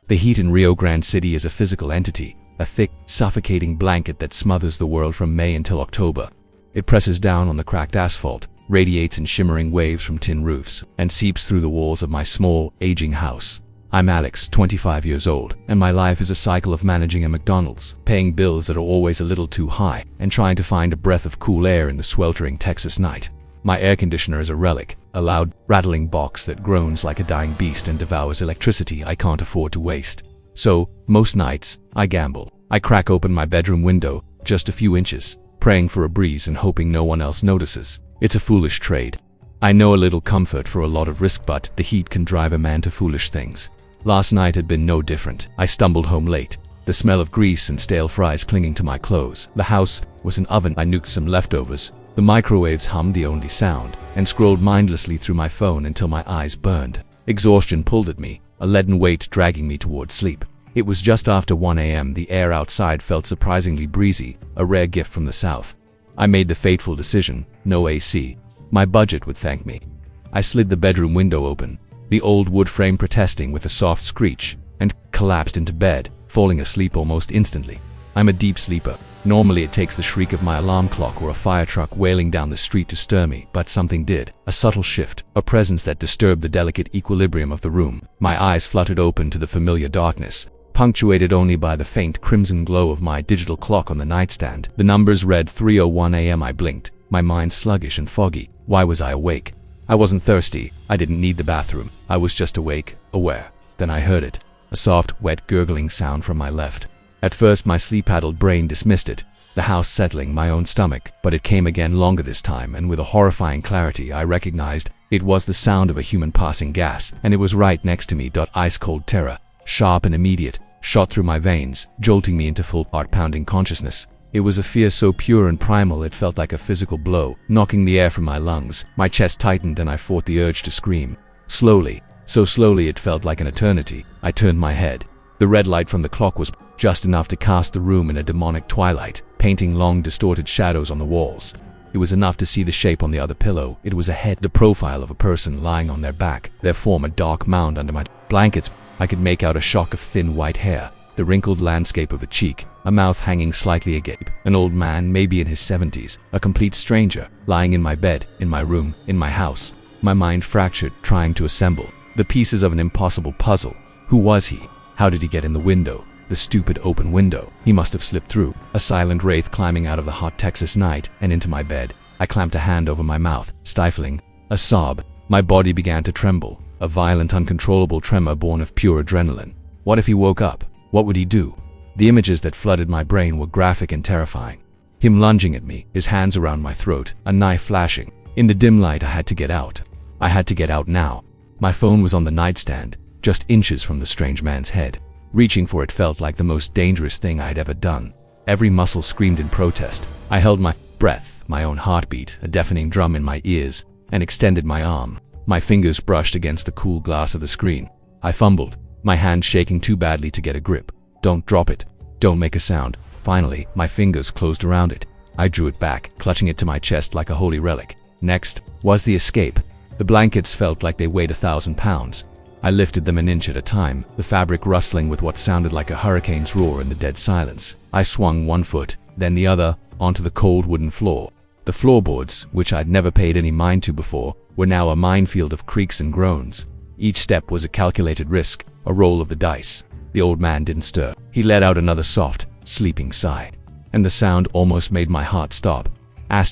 The heat in Rio Grande City is a physical entity, a thick, suffocating blanket that smothers the world from May until October. It presses down on the cracked asphalt, radiates in shimmering waves from tin roofs, and seeps through the walls of my small, aging house. I'm Alex, 25 years old, and my life is a cycle of managing a McDonald's, paying bills that are always a little too high, and trying to find a breath of cool air in the sweltering Texas night. My air conditioner is a relic, a loud, rattling box that groans like a dying beast and devours electricity I can't afford to waste. So, most nights, I gamble. I crack open my bedroom window, just a few inches, praying for a breeze and hoping no one else notices. It's a foolish trade. I know a little comfort for a lot of risk, but the heat can drive a man to foolish things. Last night had been no different. I stumbled home late, the smell of grease and stale fries clinging to my clothes. The house was an oven. I nuked some leftovers. The microwaves hummed the only sound, and scrolled mindlessly through my phone until my eyes burned. Exhaustion pulled at me, a leaden weight dragging me towards sleep. It was just after 1 a.m. The air outside felt surprisingly breezy, a rare gift from the south. I made the fateful decision: no AC. My budget would thank me. I slid the bedroom window open, the old wood frame protesting with a soft screech, and collapsed into bed, falling asleep almost instantly. I'm a deep sleeper. Normally it takes the shriek of my alarm clock or a fire truck wailing down the street to stir me, but something did. A subtle shift, a presence that disturbed the delicate equilibrium of the room. My eyes fluttered open to the familiar darkness, punctuated only by the faint crimson glow of my digital clock on the nightstand. The numbers read 3:01 a.m. I blinked, my mind sluggish and foggy. Why was I awake? I wasn't thirsty. I didn't need the bathroom. I was just awake, aware. Then I heard it. A soft, wet, gurgling sound from my left. At first my sleep-addled brain dismissed it, the house settling my own stomach, but it came again, longer this time, and with a horrifying clarity I recognized it was the sound of a human passing gas, and it was right next to me. Ice-cold terror, sharp and immediate, shot through my veins, jolting me into full, heart-pounding consciousness. It was a fear so pure and primal it felt like a physical blow, knocking the air from my lungs. My chest tightened and I fought the urge to scream. Slowly, so slowly it felt like an eternity, I turned my head. The red light from the clock was just enough to cast the room in a demonic twilight, painting long distorted shadows on the walls. It was enough to see the shape on the other pillow. It was a head, the profile of a person lying on their back, their form a dark mound under my blankets. I could make out a shock of thin white hair, the wrinkled landscape of a cheek, a mouth hanging slightly agape. An old man, maybe in his 70s, a complete stranger, lying in my bed, in my room, in my house. My mind fractured, trying to assemble the pieces of an impossible puzzle. Who was he? How did he get in the window? The stupid open window. He must have slipped through, a silent wraith climbing out of the hot Texas night and into my bed. I clamped a hand over my mouth, stifling a sob. My body began to tremble, a violent, uncontrollable tremor born of pure adrenaline. What if he woke up? What would he do? The images that flooded my brain were graphic and terrifying. Him lunging at me, his hands around my throat, a knife flashing. In the dim light I had to get out. I had to get out now. My phone was on the nightstand, just inches from the strange man's head. Reaching for it felt like the most dangerous thing I had ever done. Every muscle screamed in protest. I held my breath, my own heartbeat, a deafening drum in my ears, and extended my arm. My fingers brushed against the cool glass of the screen. I fumbled, my hand shaking too badly to get a grip. Don't drop it. Don't make a sound. Finally, my fingers closed around it. I drew it back, clutching it to my chest like a holy relic. Next was the escape. The blankets felt like they weighed 1,000 pounds. I lifted them an inch at a time, the fabric rustling with what sounded like a hurricane's roar in the dead silence. I swung one foot, then the other, onto the cold wooden floor. The floorboards, which I'd never paid any mind to before, were now a minefield of creaks and groans. Each step was a calculated risk, a roll of the dice. The old man didn't stir. He let out another soft, sleeping sigh. And the sound almost made my heart stop. I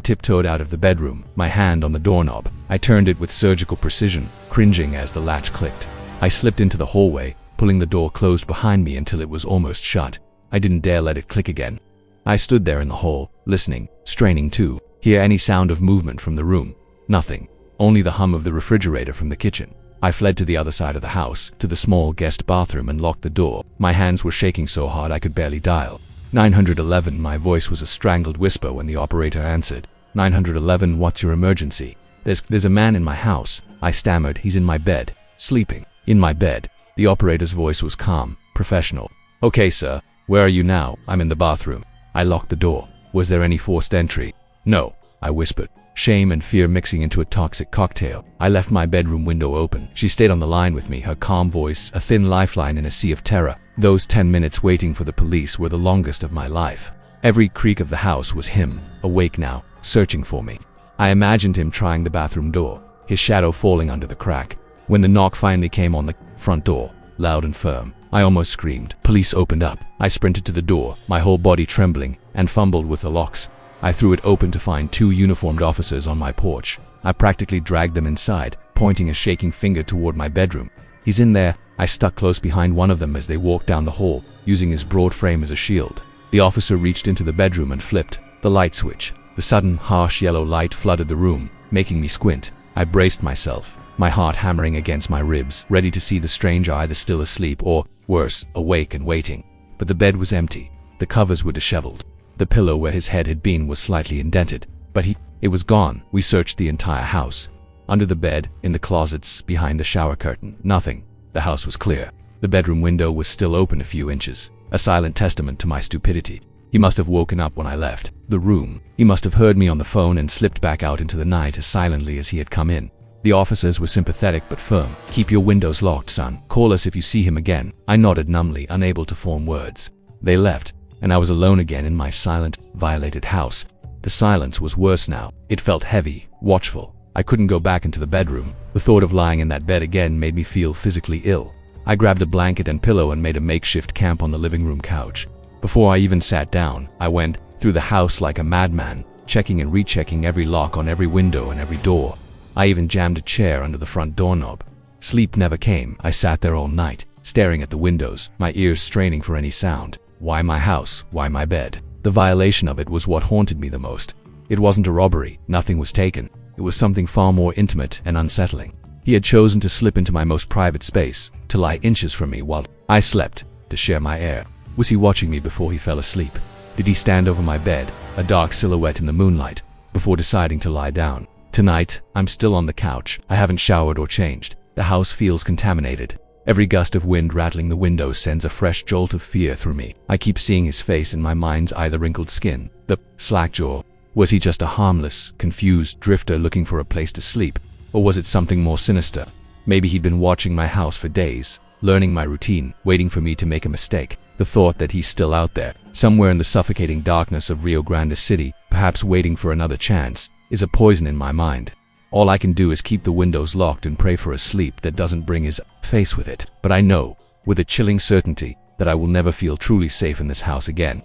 tiptoed out of the bedroom, my hand on the doorknob. I turned it with surgical precision, cringing as the latch clicked. I slipped into the hallway, pulling the door closed behind me until it was almost shut. I didn't dare let it click again. I stood there in the hall, listening, straining to hear any sound of movement from the room. Nothing. Only the hum of the refrigerator from the kitchen. I fled to the other side of the house, to the small guest bathroom, and locked the door. My hands were shaking so hard I could barely dial. 911, my voice was a strangled whisper when the operator answered. 911, what's your emergency? There's a man in my house, I stammered. He's in my bed, sleeping. In my bed. The operator's voice was calm, professional. Okay, sir. Where are you now? I'm in the bathroom. I locked the door. Was there any forced entry? No, I whispered, shame and fear mixing into a toxic cocktail. I left my bedroom window open. She stayed on the line with me, her calm voice a thin lifeline in a sea of terror. Those 10 minutes waiting for the police were the longest of my life. Every creak of the house was him, awake now, searching for me. I imagined him trying the bathroom door, his shadow falling under the crack. When the knock finally came on the front door, loud and firm, I almost screamed. Police opened up. I sprinted to the door, my whole body trembling, and fumbled with the locks. I threw it open to find 2 uniformed officers on my porch. I practically dragged them inside, pointing a shaking finger toward my bedroom. "He's in there." I stuck close behind one of them as they walked down the hall, using his broad frame as a shield. The officer reached into the bedroom and flipped the light switch. The sudden, harsh yellow light flooded the room, making me squint. I braced myself, my heart hammering against my ribs, ready to see the stranger either still asleep or, worse, awake and waiting. But the bed was empty. The covers were disheveled. The pillow where his head had been was slightly indented, but it was gone. We searched the entire house. Under the bed, in the closets, behind the shower curtain, nothing. The house was clear. The bedroom window was still open a few inches, a silent testament to my stupidity. He must have woken up when I left the room. He must have heard me on the phone and slipped back out into the night as silently as he had come in. The officers were sympathetic but firm. "Keep your windows locked, son. Call us if you see him again." I nodded numbly, unable to form words. They left, and I was alone again in my silent, violated house. The silence was worse now. It felt heavy, watchful. I couldn't go back into the bedroom. The thought of lying in that bed again made me feel physically ill. I grabbed a blanket and pillow and made a makeshift camp on the living room couch. Before I even sat down, I went through the house like a madman, checking and rechecking every lock on every window and every door. I even jammed a chair under the front doorknob. Sleep never came. I sat there all night, staring at the windows, my ears straining for any sound. Why my house? Why my bed? The violation of it was what haunted me the most. It wasn't a robbery. Nothing was taken. It was something far more intimate and unsettling. He had chosen to slip into my most private space, to lie inches from me while I slept, to share my air. Was he watching me before he fell asleep? Did he stand over my bed, a dark silhouette in the moonlight, before deciding to lie down? Tonight, I'm still on the couch. I haven't showered or changed. The house feels contaminated. Every gust of wind rattling the windows sends a fresh jolt of fear through me. I keep seeing his face in my mind's eye, the wrinkled skin, the slack jaw. Was he just a harmless, confused drifter looking for a place to sleep? Or was it something more sinister? Maybe he'd been watching my house for days, learning my routine, waiting for me to make a mistake. The thought that he's still out there, somewhere in the suffocating darkness of Rio Grande City, perhaps waiting for another chance, is a poison in my mind. All I can do is keep the windows locked and pray for a sleep that doesn't bring his face with it. But I know, with a chilling certainty, that I will never feel truly safe in this house again.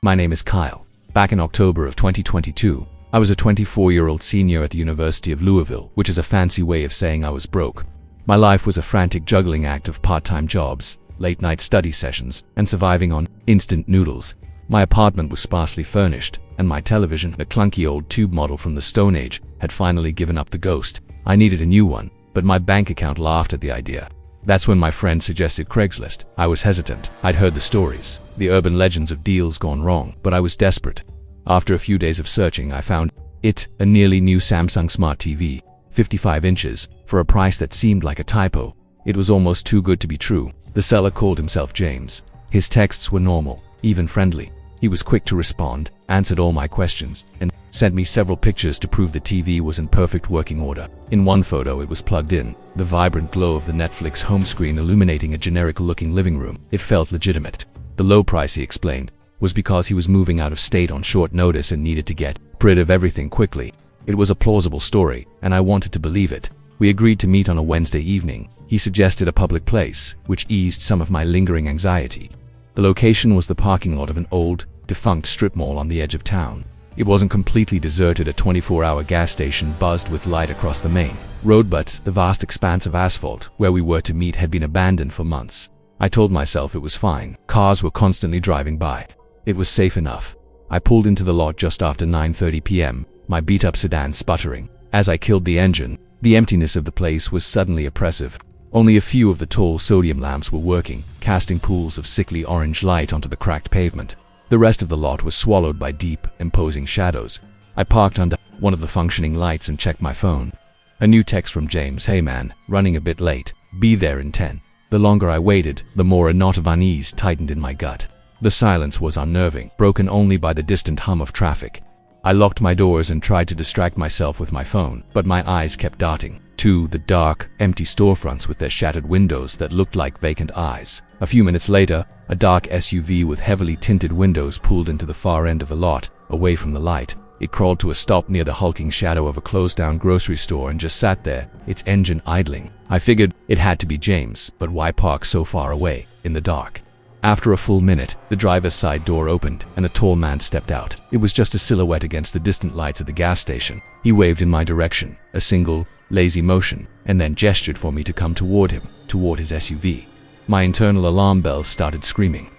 My name is Kyle. Back in October of 2022, I was a 24-year-old senior at the University of Louisville, which is a fancy way of saying I was broke. My life was a frantic juggling act of part-time jobs, late-night study sessions, and surviving on instant noodles. My apartment was sparsely furnished, and my television, a clunky old tube model from the Stone Age, had finally given up the ghost. I needed a new one, but my bank account laughed at the idea. That's when my friend suggested Craigslist. I was hesitant. I'd heard the stories, the urban legends of deals gone wrong, but I was desperate. After a few days of searching, I found it, a nearly new Samsung Smart TV, 55 inches, for a price that seemed like a typo. It was almost too good to be true. The seller called himself James. His texts were normal, even friendly. He was quick to respond, answered all my questions, and sent me several pictures to prove the TV was in perfect working order. In one photo, it was plugged in, the vibrant glow of the Netflix home screen illuminating a generic-looking living room. It felt legitimate. The low price, he explained, was because he was moving out of state on short notice and needed to get rid of everything quickly. It was a plausible story, and I wanted to believe it. We agreed to meet on a Wednesday evening. He suggested a public place, which eased some of my lingering anxiety. The location was the parking lot of an old, defunct strip mall on the edge of town. It wasn't completely deserted. A 24-hour gas station buzzed with light across the main road, but the vast expanse of asphalt where we were to meet had been abandoned for months. I told myself it was fine. Cars were constantly driving by. It was safe enough. I pulled into the lot just after 9:30 p.m., my beat-up sedan sputtering. As I killed the engine, the emptiness of the place was suddenly oppressive. Only a few of the tall sodium lamps were working, casting pools of sickly orange light onto the cracked pavement. The rest of the lot was swallowed by deep, imposing shadows. I parked under one of the functioning lights and checked my phone. A new text from James. "Hey man, running a bit late. Be there in 10. The longer I waited, the more a knot of unease tightened in my gut. The silence was unnerving, broken only by the distant hum of traffic. I locked my doors and tried to distract myself with my phone, but my eyes kept darting to the dark, empty storefronts with their shattered windows that looked like vacant eyes. A few minutes later, a dark SUV with heavily tinted windows pulled into the far end of the lot, away from the light. It crawled to a stop near the hulking shadow of a closed-down grocery store and just sat there, its engine idling. I figured it had to be James, but why park so far away, in the dark? After a full minute, the driver's side door opened, and a tall man stepped out. It was just a silhouette against the distant lights of the gas station. He waved in my direction, a single, lazy motion, and then gestured for me to come toward him, toward his SUV. My internal alarm bells started screaming.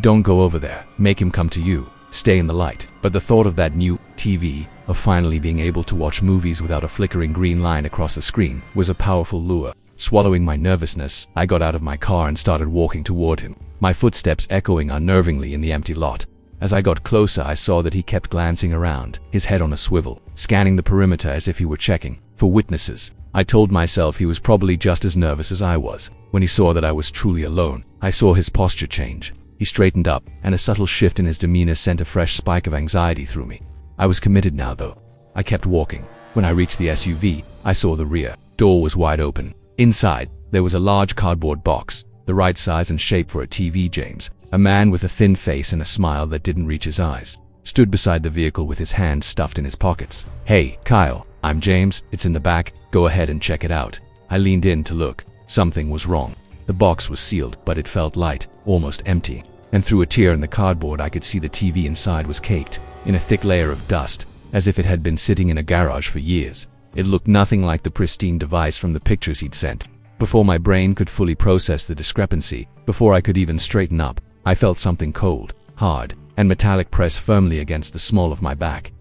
Don't go over there. Make him come to you. Stay in the light. But the thought of that new TV, of finally being able to watch movies without a flickering green line across the screen, was a powerful lure. Swallowing my nervousness, I got out of my car and started walking toward him, my footsteps echoing unnervingly in the empty lot. As I got closer, I saw that he kept glancing around, his head on a swivel, scanning the perimeter as if he were checking for witnesses. I told myself he was probably just as nervous as I was. When he saw that I was truly alone, I saw his posture change. He straightened up, and a subtle shift in his demeanor sent a fresh spike of anxiety through me. I was committed now, though. I kept walking. When I reached the SUV, I saw the rear door was wide open. Inside, there was a large cardboard box, the right size and shape for a TV. James, a man with a thin face and a smile that didn't reach his eyes, stood beside the vehicle with his hands stuffed in his pockets. Hey, Kyle, I'm James. It's in the back. Go ahead and check it out. I leaned in to look. Something was wrong. The box was sealed, but it felt light, almost empty. And through a tear in the cardboard, I could see the TV inside was caked in a thick layer of dust, as if it had been sitting in a garage for years. It looked nothing like the pristine device from the pictures he'd sent. Before my brain could fully process the discrepancy, before I could even straighten up, I felt something cold, hard, and metallic press firmly against the small of my back.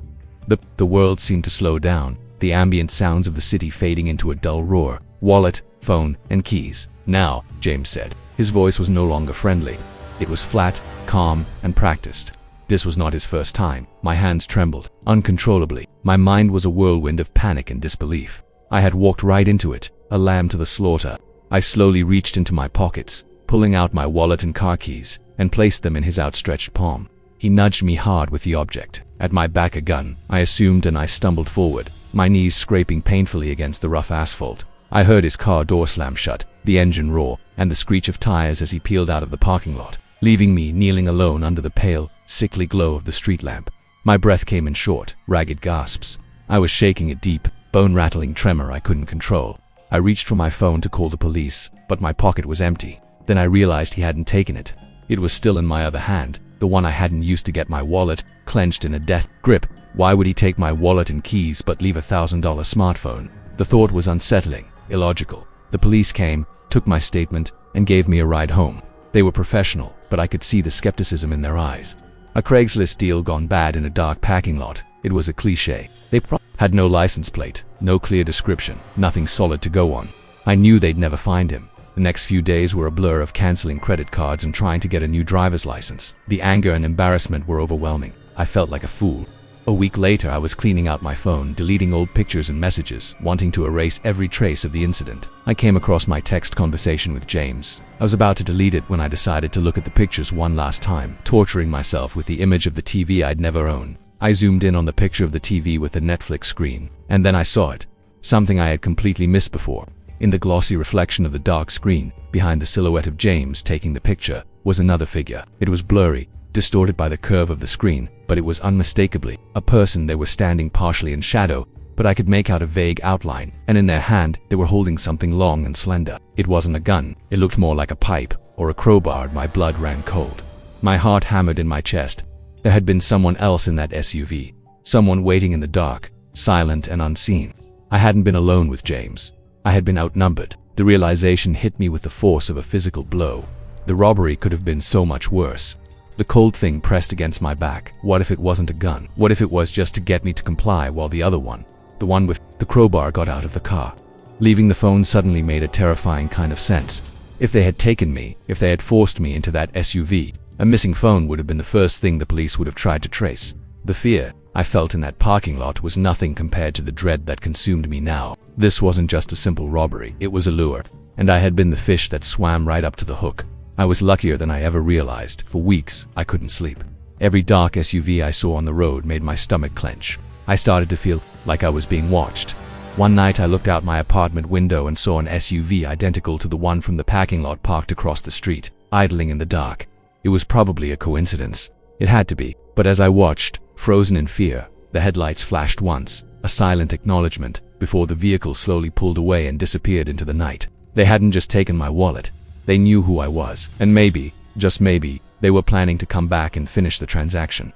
The world seemed to slow down, the ambient sounds of the city fading into a dull roar. Wallet, phone, and keys. Now, James said. His voice was no longer friendly. It was flat, calm, and practiced. This was not his first time. My hands trembled, uncontrollably. My mind was a whirlwind of panic and disbelief. I had walked right into it, a lamb to the slaughter. I slowly reached into my pockets, pulling out my wallet and car keys, and placed them in his outstretched palm. He nudged me hard with the object. At my back, a gun, I assumed, and I stumbled forward, my knees scraping painfully against the rough asphalt. I heard his car door slam shut, the engine roar, and the screech of tires as he peeled out of the parking lot, leaving me kneeling alone under the pale, sickly glow of the street lamp. My breath came in short, ragged gasps. I was shaking a deep, bone-rattling tremor I couldn't control. I reached for my phone to call the police, but my pocket was empty. Then I realized he hadn't taken it. It was still in my other hand, the one I hadn't used to get my wallet, clenched in a death grip. Why would he take my wallet and keys but leave a $1,000 smartphone? The thought was unsettling, illogical. The police came, took my statement, and gave me a ride home. They were professional, but I could see the skepticism in their eyes. A Craigslist deal gone bad in a dark parking lot. It was a cliche. They had no license plate, no clear description, nothing solid to go on. I knew they'd never find him. The next few days were a blur of canceling credit cards and trying to get a new driver's license. The anger and embarrassment were overwhelming. I felt like a fool. A week later, I was cleaning out my phone, deleting old pictures and messages, wanting to erase every trace of the incident. I came across my text conversation with James. I was about to delete it when I decided to look at the pictures one last time, torturing myself with the image of the TV I'd never owned. I zoomed in on the picture of the TV with the Netflix screen, and then I saw it. Something I had completely missed before. In the glossy reflection of the dark screen, behind the silhouette of James taking the picture, was another figure. It was blurry, distorted by the curve of the screen, but it was unmistakably a person. They were standing partially in shadow, but I could make out a vague outline, and in their hand, they were holding something long and slender. It wasn't a gun. It looked more like a pipe or a crowbar, and my blood ran cold. My heart hammered in my chest. There had been someone else in that SUV, someone waiting in the dark, silent and unseen. I hadn't been alone with James. I had been outnumbered. The realization hit me with the force of a physical blow. The robbery could have been so much worse. The cold thing pressed against my back. What if it wasn't a gun? What if it was just to get me to comply while the other one, the one with the crowbar, got out of the car? Leaving the phone suddenly made a terrifying kind of sense. If they had taken me, if they had forced me into that SUV, a missing phone would have been the first thing the police would have tried to trace. The fear I felt in that parking lot was nothing compared to the dread that consumed me now. This wasn't just a simple robbery, it was a lure, and I had been the fish that swam right up to the hook. I was luckier than I ever realized. For weeks, I couldn't sleep. Every dark SUV I saw on the road made my stomach clench. I started to feel like I was being watched. One night I looked out my apartment window and saw an SUV identical to the one from the parking lot parked across the street, idling in the dark. It was probably a coincidence. It had to be. But as I watched, frozen in fear, the headlights flashed once, a silent acknowledgement, before the vehicle slowly pulled away and disappeared into the night. They hadn't just taken my wallet. They knew who I was, and maybe, just maybe, they were planning to come back and finish the transaction.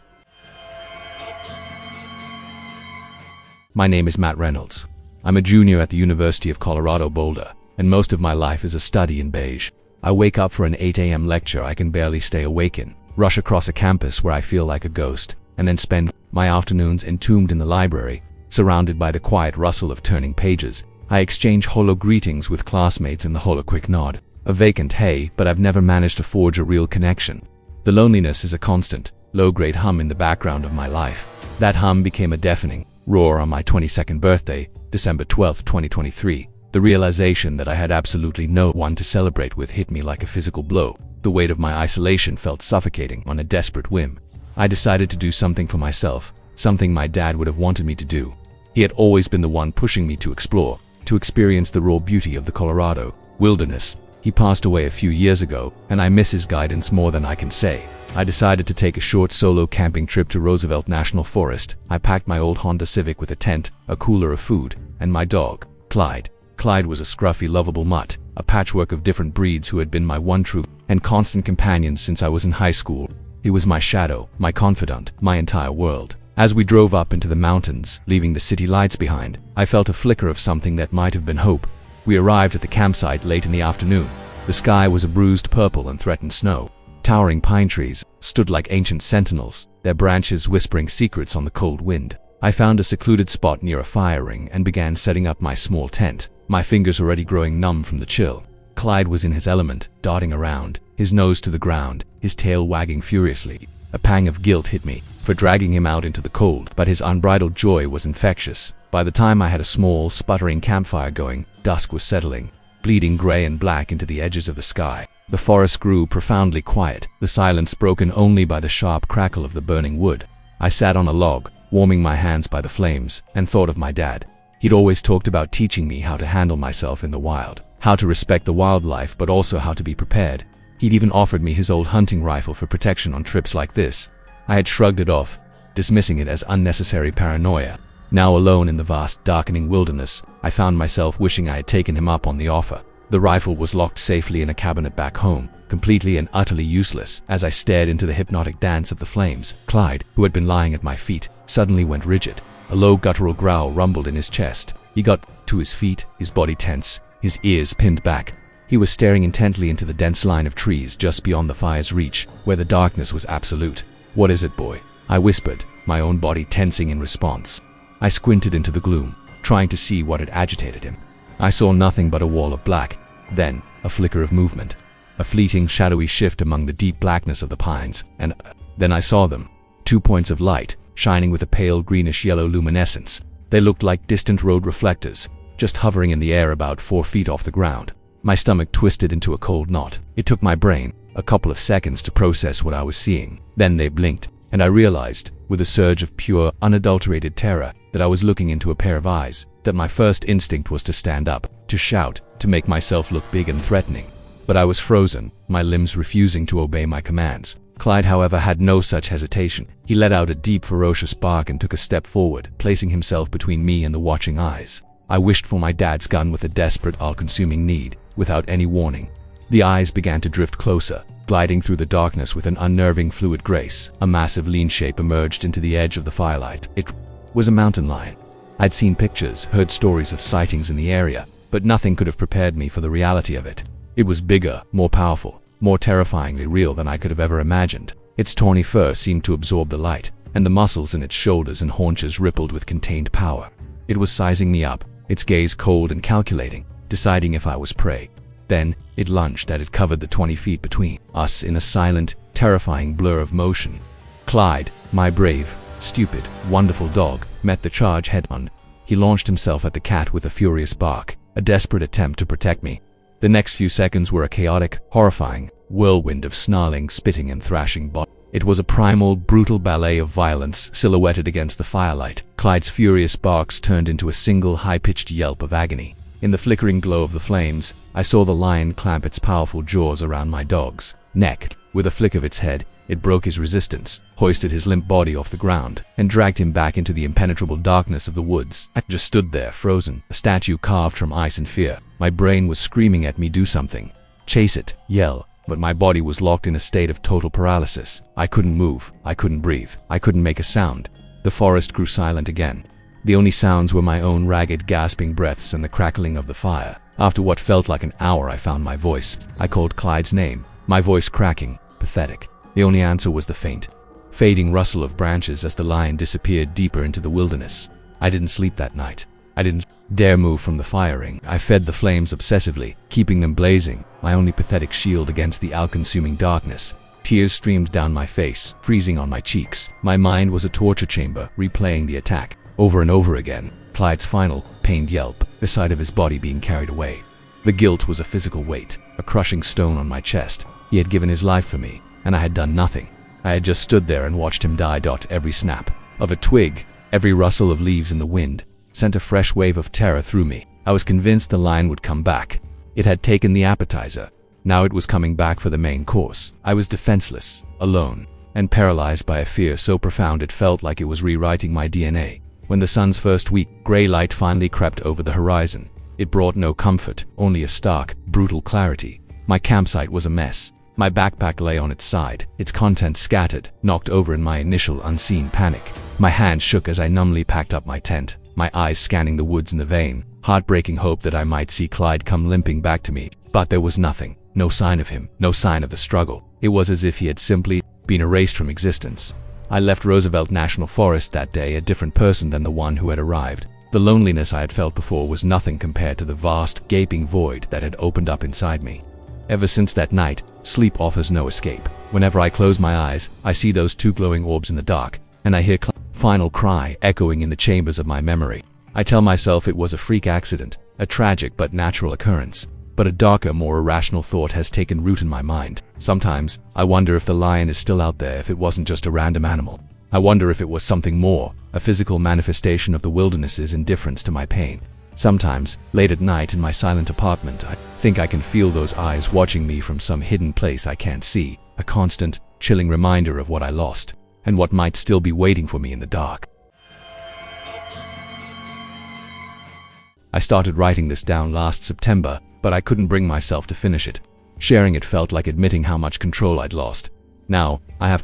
My name is Matt Reynolds. I'm a junior at the University of Colorado Boulder, and most of my life is a study in beige. I wake up for an 8 a.m. lecture I can barely stay awake in, rush across a campus where I feel like a ghost, and then spend my afternoons entombed in the library, surrounded by the quiet rustle of turning pages. I exchange holo greetings with classmates in the holo quick nod. A vacant hey, but I've never managed to forge a real connection. The loneliness is a constant, low-grade hum in the background of my life. That hum became a deafening roar on my 22nd birthday, December 12, 2023. The realization that I had absolutely no one to celebrate with hit me like a physical blow. The weight of my isolation felt suffocating. On a desperate whim, I decided to do something for myself, something my dad would have wanted me to do. He had always been the one pushing me to explore, to experience the raw beauty of the Colorado wilderness. He passed away a few years ago, and I miss his guidance more than I can say. I decided to take a short solo camping trip to Roosevelt National Forest. I packed my old Honda Civic with a tent, a cooler of food, and my dog, Clyde. Clyde was a scruffy, lovable mutt, a patchwork of different breeds who had been my one true and constant companion since I was in high school. He was my shadow, my confidant, my entire world. As we drove up into the mountains, leaving the city lights behind, I felt a flicker of something that might have been hope. We arrived at the campsite late in the afternoon. The sky was a bruised purple and threatened snow. Towering pine trees stood like ancient sentinels, their branches whispering secrets on the cold wind. I found a secluded spot near a fire ring and began setting up my small tent, my fingers already growing numb from the chill. Clyde was in his element, darting around, his nose to the ground, his tail wagging furiously. A pang of guilt hit me for dragging him out into the cold, but his unbridled joy was infectious. By the time I had a small, sputtering campfire going, dusk was settling, bleeding gray and black into the edges of the sky. The forest grew profoundly quiet, the silence broken only by the sharp crackle of the burning wood. I sat on a log, warming my hands by the flames, and thought of my dad. He'd always talked about teaching me how to handle myself in the wild, how to respect the wildlife, but also how to be prepared. He'd even offered me his old hunting rifle for protection on trips like this. I had shrugged it off, dismissing it as unnecessary paranoia. Now alone in the vast, darkening wilderness, I found myself wishing I had taken him up on the offer. The rifle was locked safely in a cabinet back home, completely and utterly useless. As I stared into the hypnotic dance of the flames, Clyde, who had been lying at my feet, suddenly went rigid. A low guttural growl rumbled in his chest. He got to his feet, his body tense, his ears pinned back. He was staring intently into the dense line of trees just beyond the fire's reach, where the darkness was absolute. "What is it, boy?" I whispered, my own body tensing in response. I squinted into the gloom, trying to see what had agitated him. I saw nothing but a wall of black, then a flicker of movement, a fleeting shadowy shift among the deep blackness of the pines, and then I saw them. 2 points of light, shining with a pale greenish-yellow luminescence. They looked like distant road reflectors, just hovering in the air about 4 feet off the ground. My stomach twisted into a cold knot. It took my brain a couple of seconds to process what I was seeing. Then they blinked, and I realized, with a surge of pure, unadulterated terror, that I was looking into a pair of eyes, that my first instinct was to stand up, to shout, to make myself look big and threatening. But I was frozen, my limbs refusing to obey my commands. Clyde, however, had no such hesitation. He let out a deep, ferocious bark and took a step forward, placing himself between me and the watching eyes. I wished for my dad's gun with a desperate, all-consuming need, without any warning. The eyes began to drift closer, gliding through the darkness with an unnerving, fluid grace. A massive, lean shape emerged into the edge of the firelight. It was a mountain lion. I'd seen pictures, heard stories of sightings in the area, but nothing could have prepared me for the reality of it. It was bigger, more powerful, more terrifyingly real than I could have ever imagined. Its tawny fur seemed to absorb the light, and the muscles in its shoulders and haunches rippled with contained power. It was sizing me up, its gaze cold and calculating, deciding if I was prey. Then, it lunged and it covered the 20 feet between us in a silent, terrifying blur of motion. Clyde, my brave, stupid, wonderful dog, met the charge head-on. He launched himself at the cat with a furious bark, a desperate attempt to protect me. The next few seconds were a chaotic, horrifying, whirlwind of snarling, spitting, and thrashing. It was a primal, brutal ballet of violence silhouetted against the firelight. Clyde's furious barks turned into a single high-pitched yelp of agony. In the flickering glow of the flames, I saw the lion clamp its powerful jaws around my dog's neck. With a flick of its head, it broke his resistance, hoisted his limp body off the ground, and dragged him back into the impenetrable darkness of the woods. I just stood there, frozen, a statue carved from ice and fear. My brain was screaming at me, do something. Chase it, yell. But my body was locked in a state of total paralysis. I couldn't move, I couldn't breathe, I couldn't make a sound. The forest grew silent again. The only sounds were my own ragged, gasping breaths and the crackling of the fire. After what felt like an hour, I found my voice. I called Clyde's name, my voice cracking, pathetic. The only answer was the faint, fading rustle of branches as the lion disappeared deeper into the wilderness. I didn't sleep that night. I didn't dare move from the fire ring. I fed the flames obsessively, keeping them blazing, my only pathetic shield against the all-consuming darkness. Tears streamed down my face, freezing on my cheeks. My mind was a torture chamber, replaying the attack over and over again. Clyde's final, pained yelp, the sight of his body being carried away. The guilt was a physical weight, a crushing stone on my chest. He had given his life for me, and I had done nothing. I had just stood there and watched him die. Every snap of a twig, every rustle of leaves in the wind, sent a fresh wave of terror through me. I was convinced the lion would come back. It had taken the appetizer. Now it was coming back for the main course. I was defenseless, alone, and paralyzed by a fear so profound it felt like it was rewriting my DNA. When the sun's first weak, gray light finally crept over the horizon, it brought no comfort, only a stark, brutal clarity. My campsite was a mess. My backpack lay on its side, its contents scattered, knocked over in my initial unseen panic. My hands shook as I numbly packed up my tent, my eyes scanning the woods in the vain, heartbreaking hope that I might see Clyde come limping back to me. But there was nothing, no sign of him, no sign of the struggle. It was as if he had simply been erased from existence. I left Roosevelt National Forest that day a different person than the one who had arrived. The loneliness I had felt before was nothing compared to the vast, gaping void that had opened up inside me. Ever since that night, sleep offers no escape. Whenever I close my eyes, I see those two glowing orbs in the dark, and I hear Clyde's final cry echoing in the chambers of my memory. I tell myself it was a freak accident, a tragic but natural occurrence. But a darker, more irrational thought has taken root in my mind. Sometimes, I wonder if the lion is still out there, if it wasn't just a random animal. I wonder if it was something more, a physical manifestation of the wilderness's indifference to my pain. Sometimes, late at night in my silent apartment, I think I can feel those eyes watching me from some hidden place I can't see, a constant, chilling reminder of what I lost, and what might still be waiting for me in the dark. I started writing this down last September, but I couldn't bring myself to finish it. Sharing it felt like admitting how much control I'd lost. Now, I have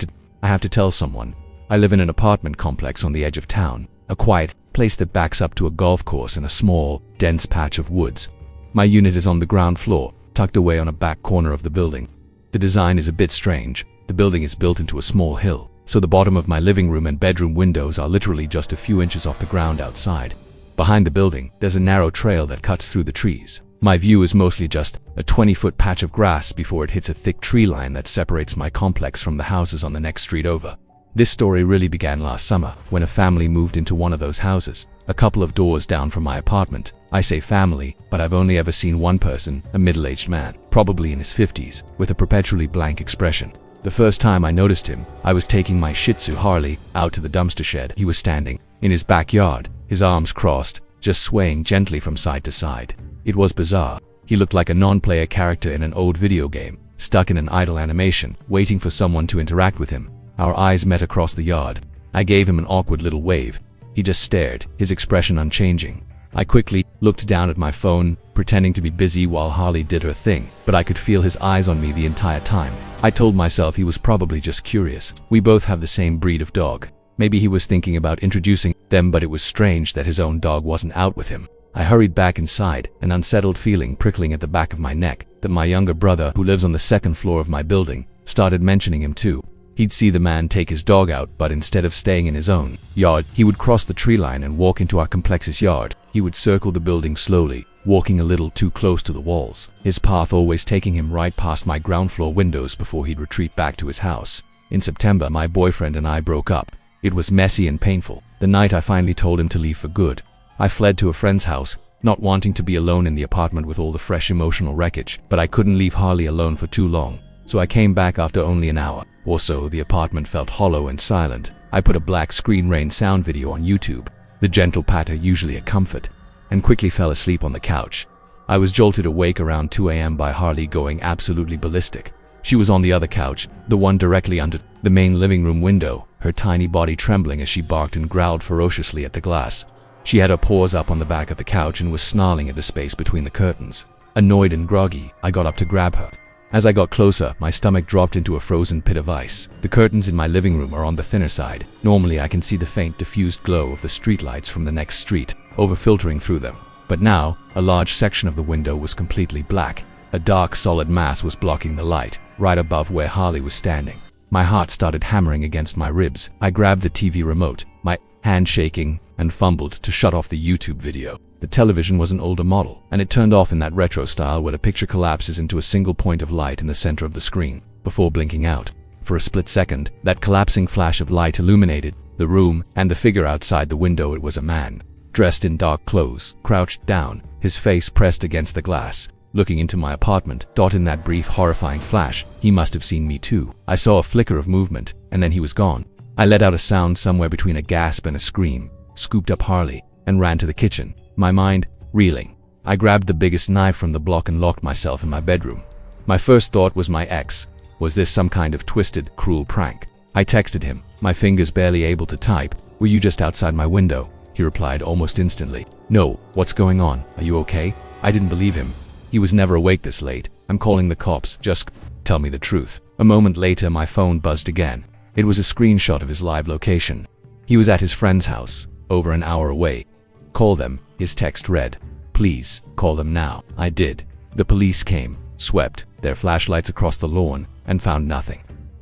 to tell someone. I live in an apartment complex on the edge of town, a quiet place that backs up to a golf course in a small, dense patch of woods. My unit is on the ground floor, tucked away on a back corner of the building. The design is a bit strange. The building is built into a small hill, so the bottom of my living room and bedroom windows are literally just a few inches off the ground outside. Behind the building, there's a narrow trail that cuts through the trees. My view is mostly just a 20-foot patch of grass before it hits a thick tree line that separates my complex from the houses on the next street over. This story really began last summer, when a family moved into one of those houses, a couple of doors down from my apartment. I say family, but I've only ever seen one person, a middle-aged man, probably in his 50s, with a perpetually blank expression. The first time I noticed him, I was taking my Shih Tzu Harley out to the dumpster shed. He was standing in his backyard, his arms crossed, just swaying gently from side to side. It was bizarre. He looked like a non-player character in an old video game, stuck in an idle animation, waiting for someone to interact with him. Our eyes met across the yard. I gave him an awkward little wave. He just stared, his expression unchanging. I quickly looked down at my phone, pretending to be busy while Harley did her thing, but I could feel his eyes on me the entire time. I told myself he was probably just curious. We both have the same breed of dog. Maybe he was thinking about introducing them, but it was strange that his own dog wasn't out with him. I hurried back inside, an unsettled feeling prickling at the back of my neck, that my younger brother, who lives on the second floor of my building, started mentioning him too. He'd see the man take his dog out, but instead of staying in his own yard, he would cross the tree line and walk into our complex's yard. He would circle the building slowly, walking a little too close to the walls, his path always taking him right past my ground floor windows before he'd retreat back to his house. In September, my boyfriend and I broke up. It was messy and painful. The night I finally told him to leave for good, I fled to a friend's house, not wanting to be alone in the apartment with all the fresh emotional wreckage, but I couldn't leave Harley alone for too long. so I came back after only an hour or so. The apartment felt hollow and silent. I put a black screen rain sound video on YouTube, the gentle patter usually a comfort, and quickly fell asleep on the couch. I was jolted awake around 2 a.m. by Harley going absolutely ballistic. She was on the other couch, the one directly under the main living room window, her tiny body trembling as she barked and growled ferociously at the glass. She had her paws up on the back of the couch and was snarling at the space between the curtains. Annoyed and groggy, I got up to grab her. As I got closer, my stomach dropped into a frozen pit of ice. The curtains in my living room are on the thinner side. Normally I can see the faint diffused glow of the streetlights from the next street, over-filtering through them. But now, a large section of the window was completely black. A dark, solid mass was blocking the light, right above where Harley was standing. My heart started hammering against my ribs. I grabbed the TV remote, my hand shaking, and fumbled to shut off the YouTube video. The television was an older model, and it turned off in that retro style where the picture collapses into a single point of light in the center of the screen, before blinking out. For a split second, that collapsing flash of light illuminated the room and the figure outside the window. It was a man, dressed in dark clothes, crouched down, his face pressed against the glass, looking into my apartment. In that brief, horrifying flash, he must have seen me too. I saw a flicker of movement, and then he was gone. I let out a sound somewhere between a gasp and a scream, scooped up Harley, and ran to the kitchen, my mind reeling. I grabbed the biggest knife from the block and locked myself in my bedroom. My first thought was my ex. Was this some kind of twisted, cruel prank? I texted him, my fingers barely able to type. "Were you just outside my window?" He replied almost instantly. "No, what's going on? Are you okay?" I didn't believe him. He was never awake this late. "I'm calling the cops. Just tell me the truth." A moment later, my phone buzzed again. It was a screenshot of his live location. He was at his friend's house, over an hour away. "Call them," his text read. "Please, call them now." I did. The police came, swept their flashlights across the lawn, and found nothing.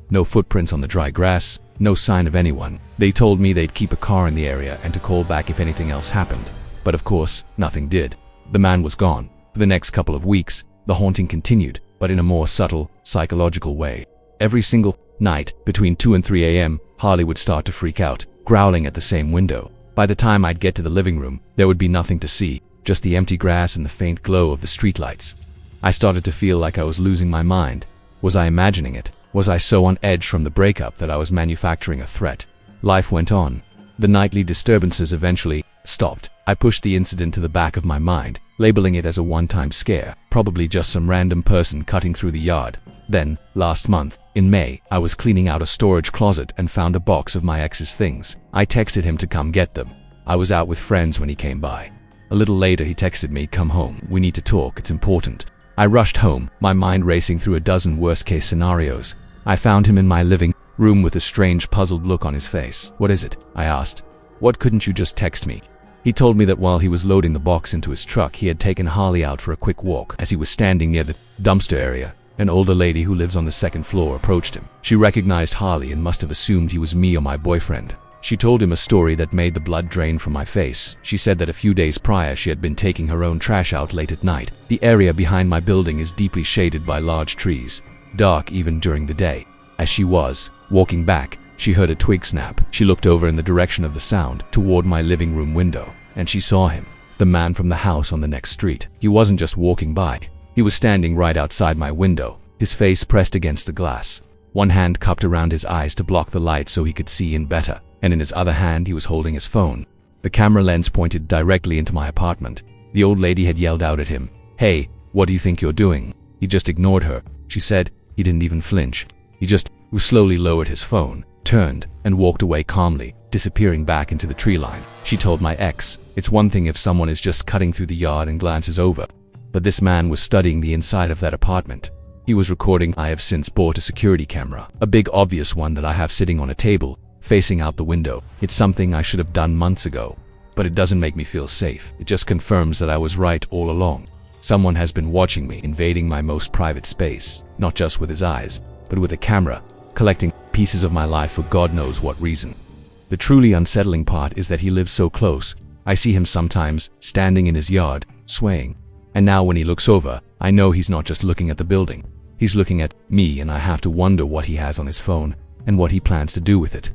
No footprints on the dry grass, no sign of anyone. They told me they'd keep a car in the area and to call back if anything else happened. But of course, nothing did. The man was gone. For the next couple of weeks, the haunting continued, but in a more subtle, psychological way. Every single night, between 2 and 3 a.m., Harley would start to freak out, growling at the same window. By the time I'd get to the living room, there would be nothing to see, just the empty grass and the faint glow of the streetlights. I started to feel like I was losing my mind. Was I imagining it? Was I so on edge from the breakup that I was manufacturing a threat? Life went on. The nightly disturbances eventually stopped. I pushed the incident to the back of my mind, labeling it as a one-time scare, probably just some random person cutting through the yard. Then, last month, in May, I was cleaning out a storage closet and found a box of my ex's things. I texted him to come get them. I was out with friends when he came by. A little later, he texted me, "Come home. We need to talk. It's important." I rushed home, my mind racing through a dozen worst-case scenarios. I found him in my living room with a strange, puzzled look on his face. "What is it?" I asked. "What couldn't you just text me?" He told me that while he was loading the box into his truck, he had taken Harley out for a quick walk. As he was standing near the dumpster area, an older lady who lives on the second floor approached him. She recognized Harley and must have assumed he was me or my boyfriend. She told him a story that made the blood drain from my face. She said that a few days prior she had been taking her own trash out late at night. The area behind my building is deeply shaded by large trees, dark even during the day. As she was walking back, she heard a twig snap. She looked over in the direction of the sound, toward my living room window, and she saw him, the man from the house on the next street. He wasn't just walking by. He was standing right outside my window, his face pressed against the glass. One hand cupped around his eyes to block the light so he could see in better, and in his other hand he was holding his phone. The camera lens pointed directly into my apartment. The old lady had yelled out at him, "Hey, what do you think you're doing?" He just ignored her, she said. He didn't even flinch. He just slowly lowered his phone, turned, and walked away calmly, disappearing back into the tree line. She told my ex, "It's one thing if someone is just cutting through the yard and glances over, but this man was studying the inside of that apartment. He was recording." I have since bought a security camera, a big obvious one that I have sitting on a table, facing out the window. It's something I should have done months ago, but it doesn't make me feel safe. It just confirms that I was right all along. Someone has been watching me, invading my most private space, not just with his eyes, but with a camera, collecting pieces of my life for God knows what reason. The truly unsettling part is that he lives so close. I see him sometimes, standing in his yard, swaying. And now when he looks over, I know he's not just looking at the building. He's looking at me, and I have to wonder what he has on his phone, and what he plans to do with it.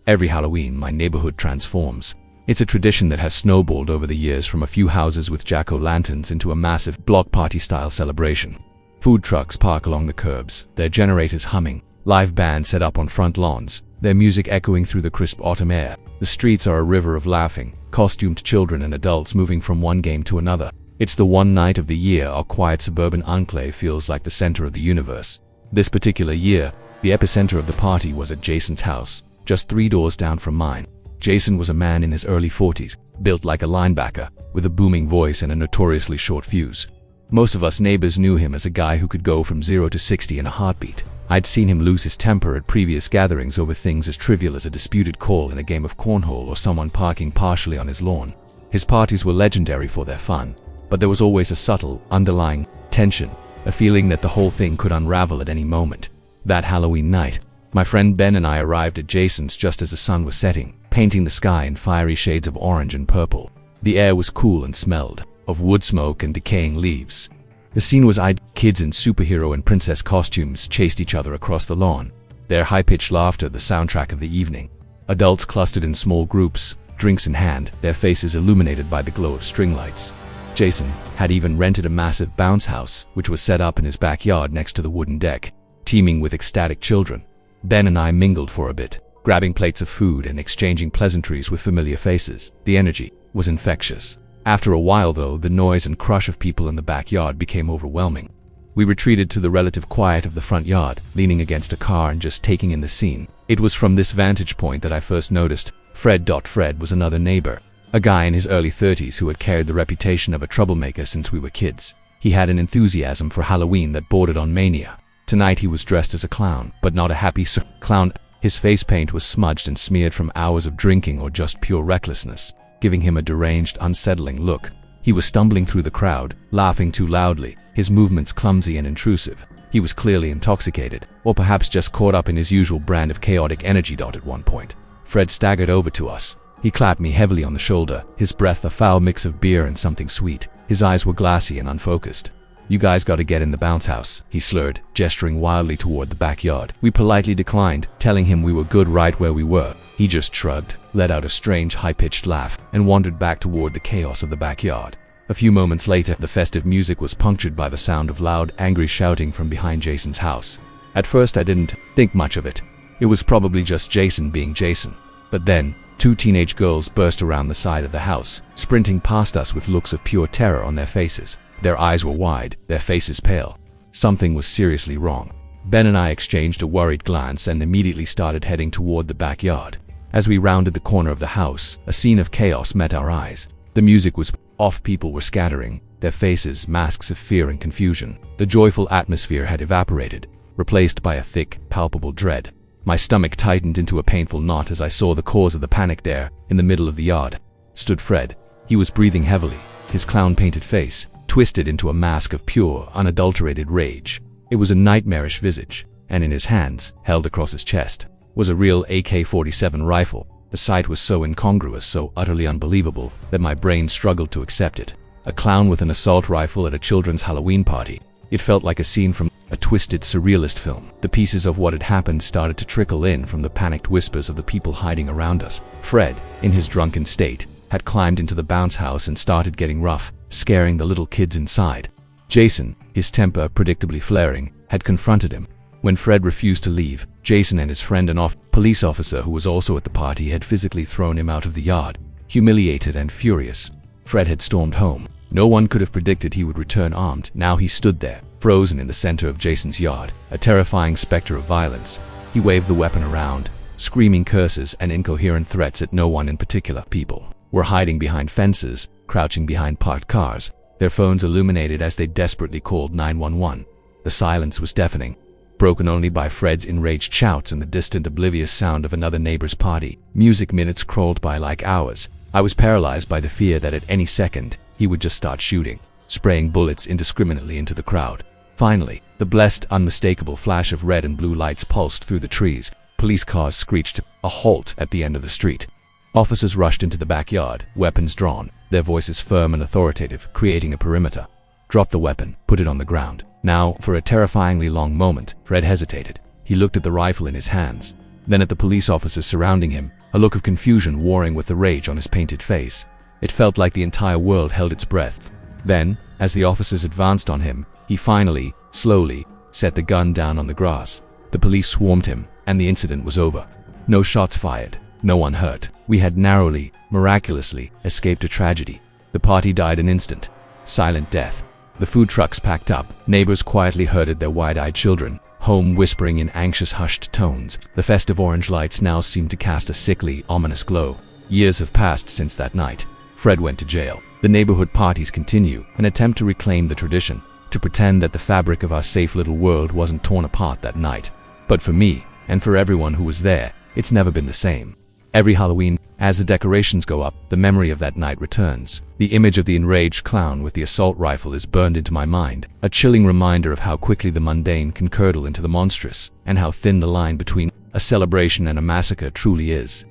Every Halloween, my neighborhood transforms. It's a tradition that has snowballed over the years from a few houses with jack-o'-lanterns into a massive block party-style celebration. Food trucks park along the curbs, their generators humming, live bands set up on front lawns, their music echoing through the crisp autumn air. The streets are a river of laughing, costumed children and adults moving from one game to another. It's the one night of the year our quiet suburban enclave feels like the center of the universe. This particular year, the epicenter of the party was at Jason's house, just 3 doors down from mine. Jason was a man in his early 40s, built like a linebacker, with a booming voice and a notoriously short fuse. Most of us neighbors knew him as a guy who could go from 0 to 60 in a heartbeat. I'd seen him lose his temper at previous gatherings over things as trivial as a disputed call in a game of cornhole or someone parking partially on his lawn. His parties were legendary for their fun, but there was always a subtle, underlying tension, a feeling that the whole thing could unravel at any moment. That Halloween night, my friend Ben and I arrived at Jason's just as the sun was setting, painting the sky in fiery shades of orange and purple. The air was cool and smelled of wood smoke and decaying leaves. The scene was eyed. Kids in superhero and princess costumes chased each other across the lawn, their high-pitched laughter the soundtrack of the evening. Adults clustered in small groups, drinks in hand, their faces illuminated by the glow of string lights. Jason had even rented a massive bounce house, which was set up in his backyard next to the wooden deck, teeming with ecstatic children. Ben and I mingled for a bit, grabbing plates of food and exchanging pleasantries with familiar faces. The energy was infectious. After a while, though, the noise and crush of people in the backyard became overwhelming. We retreated to the relative quiet of the front yard, leaning against a car and just taking in the scene. It was from this vantage point that I first noticed Fred. Fred was another neighbor, a guy in his early 30s who had carried the reputation of a troublemaker since we were kids. He had an enthusiasm for Halloween that bordered on mania. Tonight he was dressed as a clown, but not a happy clown. His face paint was smudged and smeared from hours of drinking or just pure recklessness, giving him a deranged, unsettling look. He was stumbling through the crowd, laughing too loudly, his movements clumsy and intrusive. He was clearly intoxicated, or perhaps just caught up in his usual brand of chaotic energy. At one point, Fred staggered over to us. He clapped me heavily on the shoulder, his breath a foul mix of beer and something sweet. His eyes were glassy and unfocused. "You guys gotta get in the bounce house," he slurred, gesturing wildly toward the backyard. We politely declined, telling him we were good right where we were. He just shrugged, let out a strange high-pitched laugh, and wandered back toward the chaos of the backyard. A few moments later, the festive music was punctured by the sound of loud, angry shouting from behind Jason's house. At first I didn't think much of it. It was probably just Jason being Jason. But then, 2 teenage girls burst around the side of the house, sprinting past us with looks of pure terror on their faces. Their eyes were wide, their faces pale. Something was seriously wrong. Ben and I exchanged a worried glance and immediately started heading toward the backyard. As we rounded the corner of the house, a scene of chaos met our eyes. The music was off, people were scattering, their faces masks of fear and confusion. The joyful atmosphere had evaporated, replaced by a thick, palpable dread. My stomach tightened into a painful knot as I saw the cause of the panic. There, in the middle of the yard, stood Fred. He was breathing heavily, his clown-painted face twisted into a mask of pure, unadulterated rage. It was a nightmarish visage, and in his hands, held across his chest, was a real AK-47 rifle. The sight was so incongruous, so utterly unbelievable, that my brain struggled to accept it. A clown with an assault rifle at a children's Halloween party. It felt like a scene from a twisted, surrealist film. The pieces of what had happened started to trickle in from the panicked whispers of the people hiding around us. Fred, in his drunken state, had climbed into the bounce house and started getting rough, scaring the little kids inside. Jason, his temper predictably flaring, had confronted him. When Fred refused to leave, Jason and his friend, an police officer who was also at the party, had physically thrown him out of the yard. Humiliated and furious, Fred had stormed home. No one could have predicted he would return armed. Now he stood there, frozen in the center of Jason's yard, a terrifying specter of violence. He waved the weapon around, screaming curses and incoherent threats at no one in particular. People were hiding behind fences, crouching behind parked cars, their phones illuminated as they desperately called 911. The silence was deafening, broken only by Fred's enraged shouts and the distant, oblivious sound of another neighbor's party. Music minutes crawled by like hours. I was paralyzed by the fear that at any second, he would just start shooting, spraying bullets indiscriminately into the crowd. Finally, the blessed, unmistakable flash of red and blue lights pulsed through the trees. Police cars screeched to a halt at the end of the street. Officers rushed into the backyard, weapons drawn, their voices firm and authoritative, creating a perimeter. "Drop the weapon, put it on the ground." Now, for a terrifyingly long moment, Fred hesitated. He looked at the rifle in his hands, then at the police officers surrounding him, a look of confusion warring with the rage on his painted face. It felt like the entire world held its breath. Then, as the officers advanced on him, he finally, slowly, set the gun down on the grass. The police swarmed him, and the incident was over. No shots fired, no one hurt. We had narrowly, miraculously, escaped a tragedy. The party died an instant. Silent death. The food trucks packed up, neighbors quietly herded their wide-eyed children, home whispering in anxious hushed tones. The festive orange lights now seemed to cast a sickly, ominous glow. Years have passed since that night. Fred went to jail. The neighborhood parties continue, an attempt to reclaim the tradition, to pretend that the fabric of our safe little world wasn't torn apart that night. But for me, and for everyone who was there, it's never been the same. Every Halloween, as the decorations go up, the memory of that night returns. The image of the enraged clown with the assault rifle is burned into my mind, a chilling reminder of how quickly the mundane can curdle into the monstrous, and how thin the line between a celebration and a massacre truly is.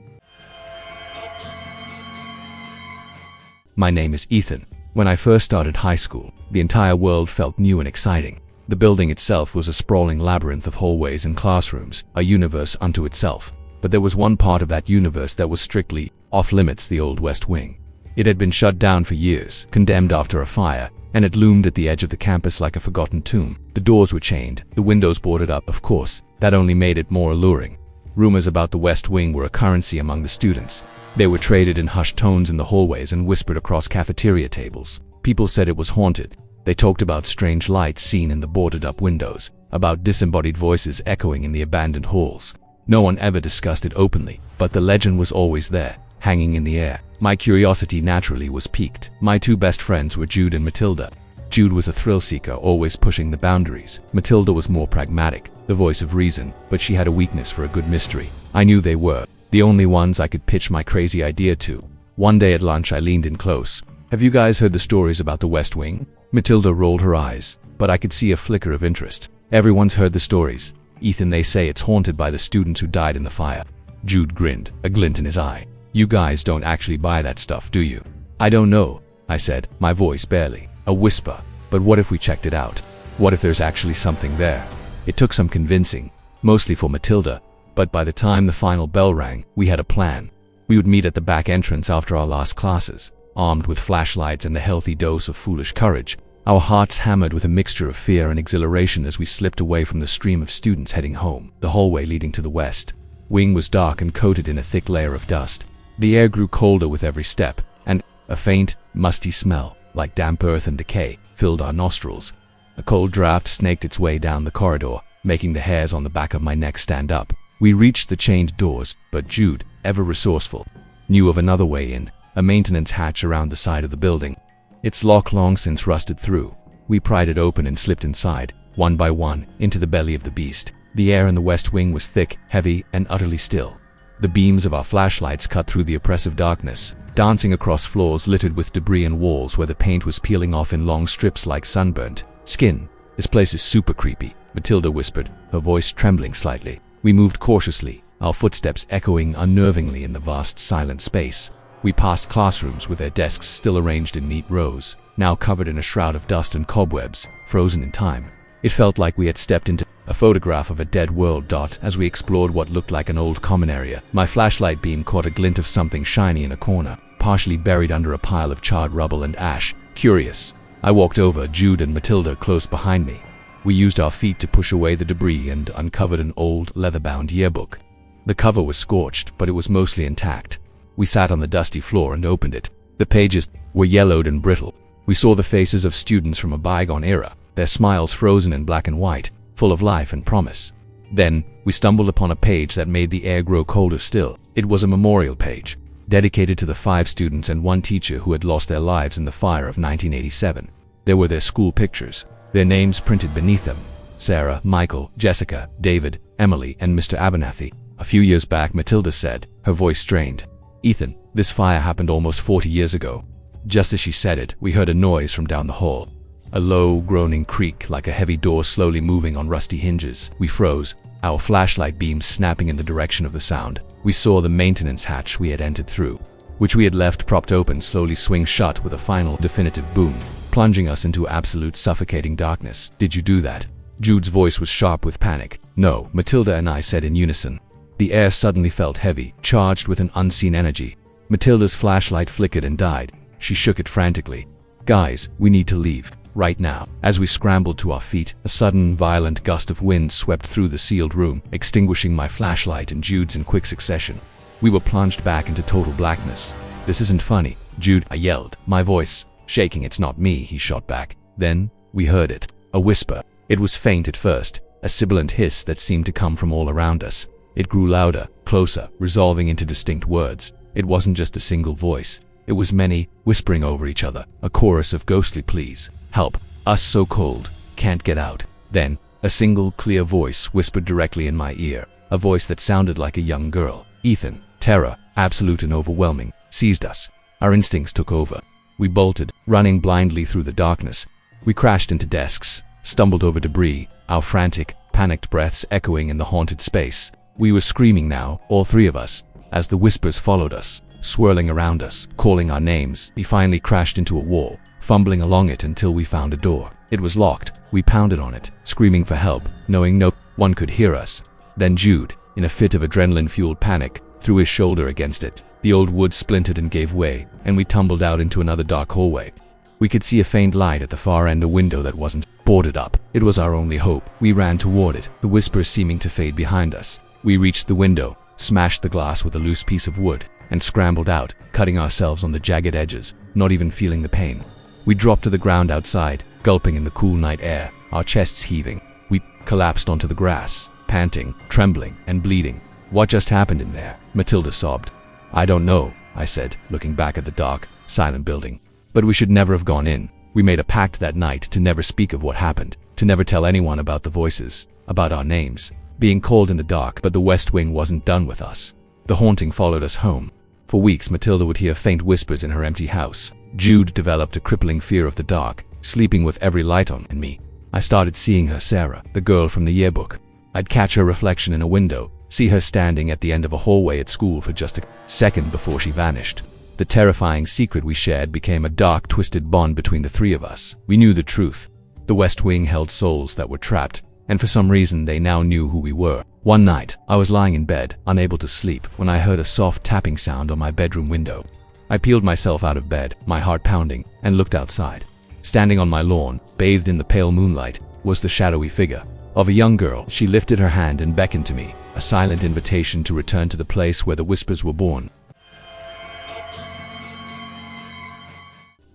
My name is Ethan. When I first started high school, the entire world felt new and exciting. The building itself was a sprawling labyrinth of hallways and classrooms, a universe unto itself. But there was one part of that universe that was strictly off-limits: the old West Wing. It had been shut down for years, condemned after a fire, and it loomed at the edge of the campus like a forgotten tomb. The doors were chained, the windows boarded up. Of course, that only made it more alluring. Rumors about the West Wing were a currency among the students. They were traded in hushed tones in the hallways and whispered across cafeteria tables. People said it was haunted. They talked about strange lights seen in the boarded-up windows, about disembodied voices echoing in the abandoned halls. No one ever discussed it openly, but the legend was always there, hanging in the air. My curiosity naturally was piqued. My two best friends were Jude and Matilda. Jude was a thrill-seeker, always pushing the boundaries. Matilda was more pragmatic, the voice of reason, but she had a weakness for a good mystery. I knew they were the only ones I could pitch my crazy idea to. One day at lunch I leaned in close. "Have you guys heard the stories about the West Wing?" Matilda rolled her eyes, but I could see a flicker of interest. "Everyone's heard the stories. Ethan, they say it's haunted by the students who died in the fire." Jude grinned, a glint in his eye. "You guys don't actually buy that stuff, do you?" "I don't know," I said, my voice barely a whisper. "But what if we checked it out? What if there's actually something there?" It took some convincing, mostly for Matilda, but by the time the final bell rang, we had a plan. We would meet at the back entrance after our last classes, armed with flashlights and a healthy dose of foolish courage. Our hearts hammered with a mixture of fear and exhilaration as we slipped away from the stream of students heading home. The hallway leading to the West Wing was dark and coated in a thick layer of dust. The air grew colder with every step, and a faint, musty smell, like damp earth and decay, filled our nostrils. A cold draft snaked its way down the corridor, making the hairs on the back of my neck stand up. We reached the chained doors, but Jude, ever resourceful, knew of another way in, a maintenance hatch around the side of the building. Its lock long since rusted through. We pried it open and slipped inside, one by one, into the belly of the beast. The air in the West Wing was thick, heavy, and utterly still. The beams of our flashlights cut through the oppressive darkness, dancing across floors littered with debris and walls where the paint was peeling off in long strips like sunburnt skin. "This place is super creepy," Matilda whispered, her voice trembling slightly. We moved cautiously, our footsteps echoing unnervingly in the vast silent space. We passed classrooms with their desks still arranged in neat rows, now covered in a shroud of dust and cobwebs, frozen in time. It felt like we had stepped into a photograph of a dead world. As we explored what looked like an old common area, my flashlight beam caught a glint of something shiny in a corner, partially buried under a pile of charred rubble and ash. Curious, I walked over, Jude and Matilda close behind me. We used our feet to push away the debris and uncovered an old, leather-bound yearbook. The cover was scorched, but it was mostly intact. We sat on the dusty floor and opened it. The pages were yellowed and brittle. We saw the faces of students from a bygone era, their smiles frozen in black and white, full of life and promise. Then, we stumbled upon a page that made the air grow colder still. It was a memorial page, dedicated to the 5 students and 1 teacher who had lost their lives in the fire of 1987. There were their school pictures, their names printed beneath them: Sarah, Michael, Jessica, David, Emily, and Mr. Abernathy. A few years back, Matilda said, her voice strained. "Ethan, this fire happened almost 40 years ago." Just as she said it, we heard a noise from down the hall. A low, groaning creak like a heavy door slowly moving on rusty hinges. We froze, our flashlight beams snapping in the direction of the sound. We saw the maintenance hatch we had entered through, which we had left propped open, slowly swing shut with a final, definitive boom, plunging us into absolute suffocating darkness. "Did you do that?" Jude's voice was sharp with panic. "No," Matilda and I said in unison. The air suddenly felt heavy, charged with an unseen energy. Matilda's flashlight flickered and died. She shook it frantically. "Guys, we need to leave. Right now." As we scrambled to our feet, a sudden, violent gust of wind swept through the sealed room, extinguishing my flashlight and Jude's in quick succession. We were plunged back into total blackness. "This isn't funny, Jude," I yelled, my voice shaking. "It's not me," he shot back. Then, we heard it. A whisper. It was faint at first, a sibilant hiss that seemed to come from all around us. It grew louder, closer, resolving into distinct words. It wasn't just a single voice. It was many, whispering over each other, a chorus of ghostly pleas. "Help! Us so cold. Can't get out." Then, a single, clear voice whispered directly in my ear. A voice that sounded like a young girl. "Ethan." Terror, absolute and overwhelming, seized us. Our instincts took over. We bolted, running blindly through the darkness. We crashed into desks, stumbled over debris, our frantic, panicked breaths echoing in the haunted space. We were screaming now, all three of us, as the whispers followed us, swirling around us, calling our names. We finally crashed into a wall, fumbling along it until we found a door. It was locked. We pounded on it, screaming for help, knowing no one could hear us. Then Jude, in a fit of adrenaline-fueled panic, threw his shoulder against it. The old wood splintered and gave way, and we tumbled out into another dark hallway. We could see a faint light at the far end, a window that wasn't boarded up. It was our only hope. We ran toward it, the whispers seeming to fade behind us. We reached the window, smashed the glass with a loose piece of wood, and scrambled out, cutting ourselves on the jagged edges, not even feeling the pain. We dropped to the ground outside, gulping in the cool night air, our chests heaving. We collapsed onto the grass, panting, trembling, and bleeding. "What just happened in there?" Matilda sobbed. "I don't know," I said, looking back at the dark, silent building. "But we should never have gone in. We made a pact that night to never speak of what happened, to never tell anyone about the voices, about our names, being called in the dark." But the West Wing wasn't done with us. The haunting followed us home. For weeks, Matilda would hear faint whispers in her empty house. Jude developed a crippling fear of the dark, sleeping with every light on. And me, I started seeing her, Sarah, the girl from the yearbook. I'd catch her reflection in a window, see her standing at the end of a hallway at school for just a second before she vanished. The terrifying secret we shared became a dark, twisted bond between the three of us. We knew the truth. The West Wing held souls that were trapped, and for some reason they now knew who we were. One night, I was lying in bed, unable to sleep, when I heard a soft tapping sound on my bedroom window. I peeled myself out of bed, my heart pounding, and looked outside. Standing on my lawn, bathed in the pale moonlight, was the shadowy figure of a young girl. She lifted her hand and beckoned to me, a silent invitation to return to the place where the whispers were born.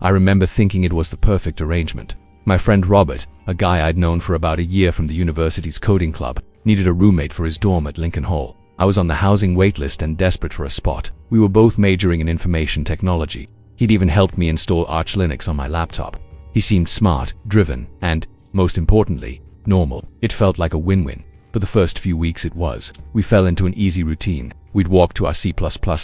I remember thinking it was the perfect arrangement. My friend Robert, a guy I'd known for about a year from the university's coding club, needed a roommate for his dorm at Lincoln Hall. I was on the housing waitlist and desperate for a spot. We were both majoring in information technology. He'd even helped me install Arch Linux on my laptop. He seemed smart, driven, and, most importantly, normal. It felt like a win-win. For the first few weeks it was. We fell into an easy routine. We'd walk to our C++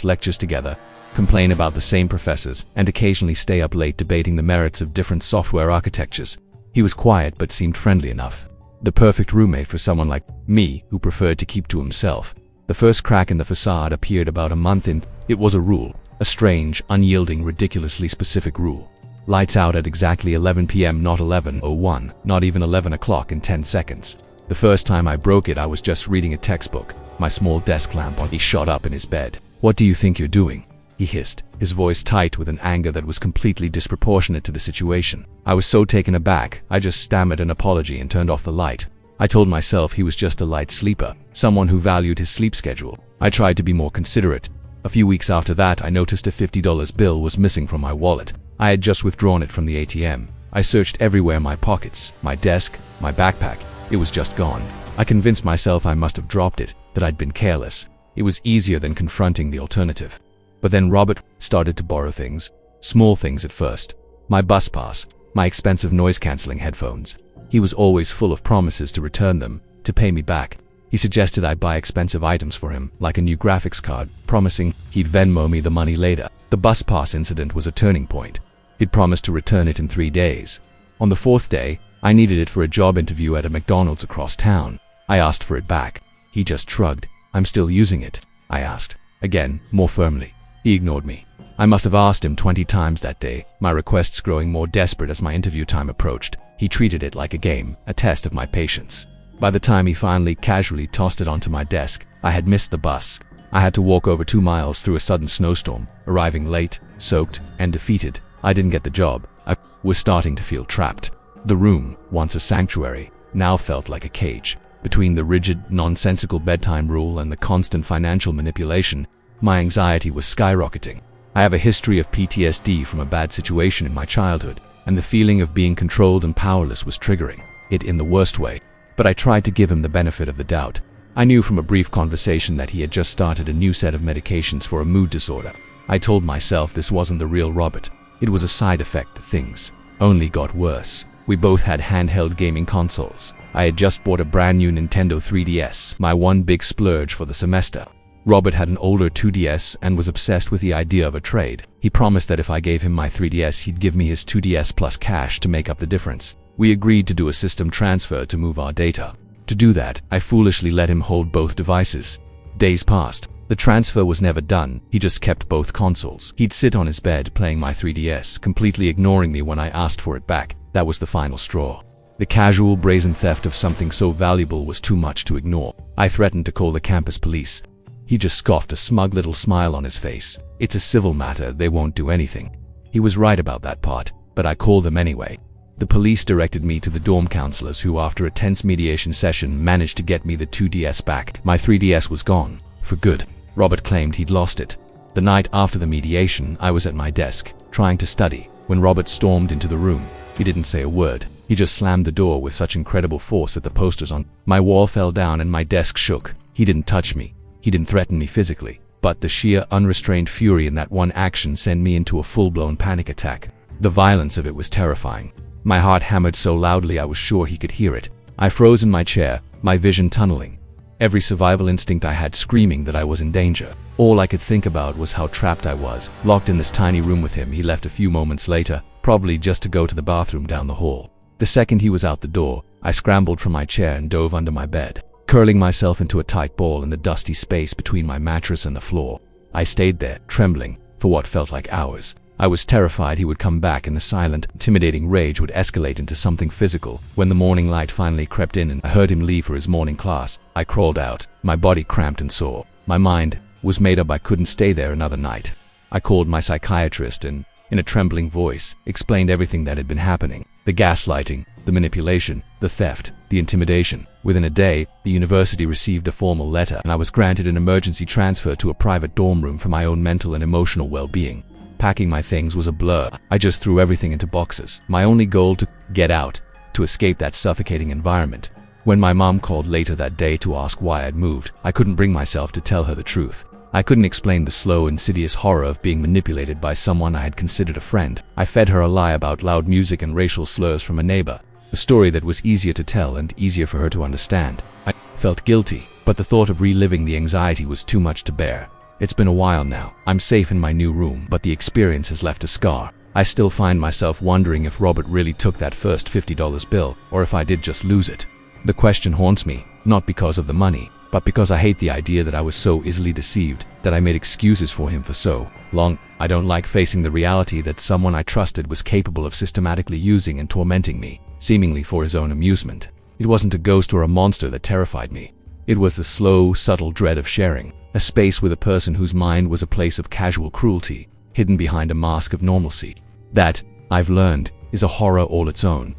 lectures together, complain about the same professors, and occasionally stay up late debating the merits of different software architectures. He was quiet but seemed friendly enough. The perfect roommate for someone like me who preferred to keep to himself. The first crack in the facade appeared about a month in. It was a rule. A strange, unyielding, ridiculously specific rule. Lights out at exactly 11 p.m., not 11:01, not even 11 o'clock in 10 seconds. The first time I broke it, I was just reading a textbook, my small desk lamp on. He shot up in his bed. "What do you think you're doing?" he hissed, his voice tight with an anger that was completely disproportionate to the situation. I was so taken aback, I just stammered an apology and turned off the light. I told myself he was just a light sleeper, someone who valued his sleep schedule. I tried to be more considerate. A few weeks after that, I noticed a $50 bill was missing from my wallet. I had just withdrawn it from the ATM. I searched everywhere, my pockets, my desk, my backpack. It was just gone. I convinced myself I must have dropped it, that I'd been careless. It was easier than confronting the alternative. But then Robert started to borrow things. Small things at first. My bus pass, my expensive noise-canceling headphones. He was always full of promises to return them, to pay me back. He suggested I buy expensive items for him, like a new graphics card, promising he'd Venmo me the money later. The bus pass incident was a turning point. He'd promised to return it in 3 days. On the 4th day, I needed it for a job interview at a McDonald's across town. I asked for it back. He just shrugged. "I'm still using it?" I asked, again, more firmly. He ignored me. I must have asked him 20 times that day, my requests growing more desperate as my interview time approached. He treated it like a game, a test of my patience. By the time he finally casually tossed it onto my desk, I had missed the bus. I had to walk over 2 miles through a sudden snowstorm, arriving late, soaked, and defeated. I didn't get the job. I was starting to feel trapped. The room, once a sanctuary, now felt like a cage. Between the rigid, nonsensical bedtime rule and the constant financial manipulation, my anxiety was skyrocketing. I have a history of PTSD from a bad situation in my childhood, and the feeling of being controlled and powerless was triggering it in the worst way. But I tried to give him the benefit of the doubt. I knew from a brief conversation that he had just started a new set of medications for a mood disorder. I told myself this wasn't the real Robert. It was a side effect. Things only got worse. We both had handheld gaming consoles. I had just bought a brand new Nintendo 3DS, my one big splurge for the semester. Robert had an older 2DS and was obsessed with the idea of a trade. He promised that if I gave him my 3DS, he'd give me his 2DS plus cash to make up the difference. We agreed to do a system transfer to move our data. To do that, I foolishly let him hold both devices. Days passed. The transfer was never done. He just kept both consoles. He'd sit on his bed playing my 3DS, completely ignoring me when I asked for it back. That was the final straw. The casual, brazen theft of something so valuable was too much to ignore. I threatened to call the campus police. He just scoffed, a smug little smile on his face. It's a civil matter, they won't do anything. He was right about that part, but I called them anyway. The police directed me to the dorm counselors who, after a tense mediation session, managed to get me the 2DS back. My 3DS was gone, for good. Robert claimed he'd lost it. The night after the mediation, I was at my desk, trying to study, when Robert stormed into the room. He didn't say a word. He just slammed the door with such incredible force that the posters on my wall fell down and my desk shook. He didn't touch me. He didn't threaten me physically. But the sheer, unrestrained fury in that one action sent me into a full-blown panic attack. The violence of it was terrifying. My heart hammered so loudly I was sure he could hear it. I froze in my chair, my vision tunneling. Every survival instinct I had screaming that I was in danger. All I could think about was how trapped I was, locked in this tiny room with him. He left a few moments later, probably just to go to the bathroom down the hall. The second he was out the door, I scrambled from my chair and dove under my bed, curling myself into a tight ball in the dusty space between my mattress and the floor. I stayed there, trembling, for what felt like hours. I was terrified he would come back and the silent, intimidating rage would escalate into something physical. When the morning light finally crept in and I heard him leave for his morning class, I crawled out, my body cramped and sore. My mind was made up I couldn't stay there another night. I called my psychiatrist and, in a trembling voice, explained everything that had been happening. The gaslighting, the manipulation, the theft, the intimidation. Within a day, the university received a formal letter and I was granted an emergency transfer to a private dorm room for my own mental and emotional well-being. Packing my things was a blur. I just threw everything into boxes. My only goal to get out, to escape that suffocating environment. When my mom called later that day to ask why I'd moved, I couldn't bring myself to tell her the truth. I couldn't explain the slow, insidious horror of being manipulated by someone I had considered a friend. I fed her a lie about loud music and racial slurs from a neighbor. A story that was easier to tell and easier for her to understand. I felt guilty, but the thought of reliving the anxiety was too much to bear. It's been a while now. I'm safe in my new room, but the experience has left a scar. I still find myself wondering if Robert really took that first $50 bill, or if I did just lose it. The question haunts me, not because of the money, but because I hate the idea that I was so easily deceived, that I made excuses for him for so long. I don't like facing the reality that someone I trusted was capable of systematically using and tormenting me, seemingly for his own amusement. It wasn't a ghost or a monster that terrified me. It was the slow, subtle dread of sharing a space with a person whose mind was a place of casual cruelty, hidden behind a mask of normalcy. That, I've learned, is a horror all its own.